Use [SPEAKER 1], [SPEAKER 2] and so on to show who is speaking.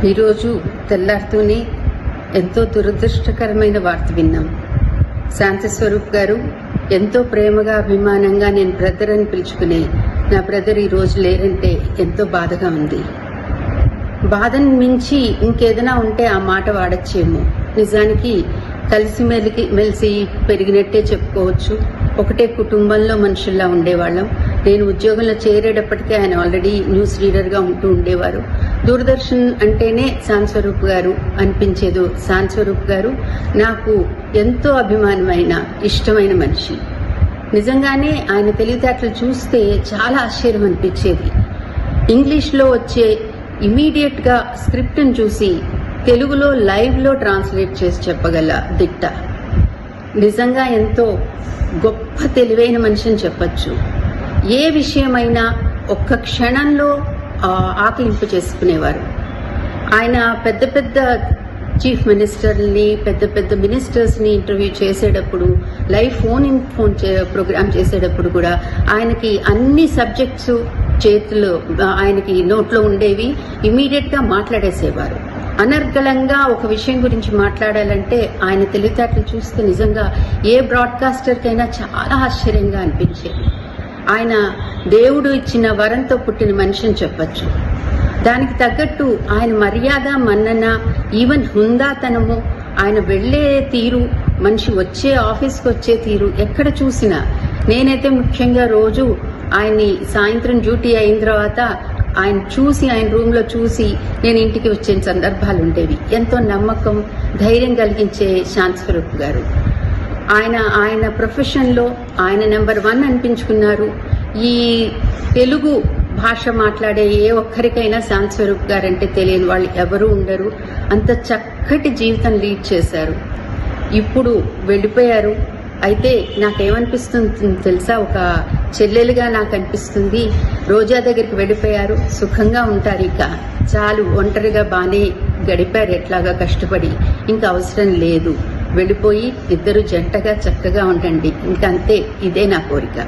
[SPEAKER 1] ఈరోజు తెల్లారితోనే ఎంతో దురదృష్టకరమైన వార్త విన్నాం. శాంతస్వరూప్ గారు ఎంతో ప్రేమగా అభిమానంగా నేను బ్రదర్ అని పిలుచుకునే నా బ్రదర్ ఈరోజు లేరంటే ఎంతో బాధగా ఉంది. బాధను మించి ఇంకేదైనా ఉంటే ఆ మాట వాడచ్చేమో. నిజానికి మెలిసి పెరిగినట్టే చెప్పుకోవచ్చు. ఒకటే కుటుంబంలో మనుషుల్లా ఉండేవాళ్ళం. నేను ఉద్యోగంలో చేరేటప్పటికే ఆయన ఆల్రెడీ న్యూస్ రీడర్గా ఉంటూ ఉండేవారు. దూరదర్శన్ అంటేనే శాంతస్వరూప్ గారు అనిపించేది. శాంతస్వరూప్ గారు నాకు ఎంతో అభిమానమైన ఇష్టమైన మనిషి. నిజంగానే ఆయన తెలివితేటలు చూస్తే చాలా ఆశ్చర్యం అనిపించేది. ఇంగ్లీష్లో వచ్చే ఇమీడియట్గా స్క్రిప్ట్ని చూసి తెలుగులో లైవ్లో ట్రాన్స్లేట్ చేసి చెప్పగల దిట్ట. నిజంగా ఎంతో గొప్ప తెలివైన మనిషి అని చెప్పచ్చు. ఏ విషయమైనా ఒక్క క్షణంలో ఆకలింపు చేసుకునేవారు. ఆయన పెద్ద పెద్ద చీఫ్ మినిస్టర్ని, పెద్ద పెద్ద మినిస్టర్స్ని ఇంటర్వ్యూ చేసేటప్పుడు, లైవ్ ఫోన్ ప్రోగ్రామ్ చేసేటప్పుడు కూడా ఆయనకి అన్ని సబ్జెక్ట్స్ చేతులు ఆయనకి నోట్లో ఉండేవి. ఇమీడియట్గా మాట్లాడేసేవారు. అనర్గళంగా ఒక విషయం గురించి మాట్లాడాలంటే ఆయన తెలివితేటలు చూస్తే నిజంగా ఏ బ్రాడ్కాస్టర్కైనా చాలా ఆశ్చర్యంగా అనిపించేది. ఆయన దేవుడు ఇచ్చిన వరంతో పుట్టిన మనిషి అని చెప్పచ్చు. దానికి తగ్గట్టు ఆయన మర్యాద, మన్నన, ఈవెన్ హుందాతనము, ఆయన వెళ్లే తీరు, మనిషి ఆఫీస్కి వచ్చే తీరు ఎక్కడ చూసినా, నేనైతే ముఖ్యంగా రోజు ఆయన్ని సాయంత్రం డ్యూటీ అయిన తర్వాత ఆయన రూమ్లో చూసి నేను ఇంటికి వచ్చే సందర్భాలు ఉండేవి. ఎంతో నమ్మకం, ధైర్యం కలిగించే శాంతస్వరూప్ గారు. ఆయన ప్రొఫెషన్లో ఆయన నెంబర్ 1 అనిపించుకున్నారు. ఈ తెలుగు భాష మాట్లాడే ఏ ఒక్కరికైనా శాంతస్వరూప్ గారంటే తెలియని వాళ్ళు ఎవరూ ఉండరు. అంత చక్కటి జీవితం లీడ్ చేశారు. ఇప్పుడు వెళ్ళిపోయారు. అయితే నాకేమనిపిస్తుంది తెలుసా, ఒక చెల్లెలుగా నాకు అనిపిస్తుంది. రోజా దగ్గరికి వెళ్ళిపోయారు, సుఖంగా ఉంటారు. ఇక చాలు, ఒంటరిగా బాగానే గడిపారు ఎట్లాగా కష్టపడి. ఇంకా అవసరం లేదు. వెళ్ళిపోయి ఇద్దరు జంటగా చక్కగా ఉండండి. ఇంకంతే, ఇదే నా కోరిక.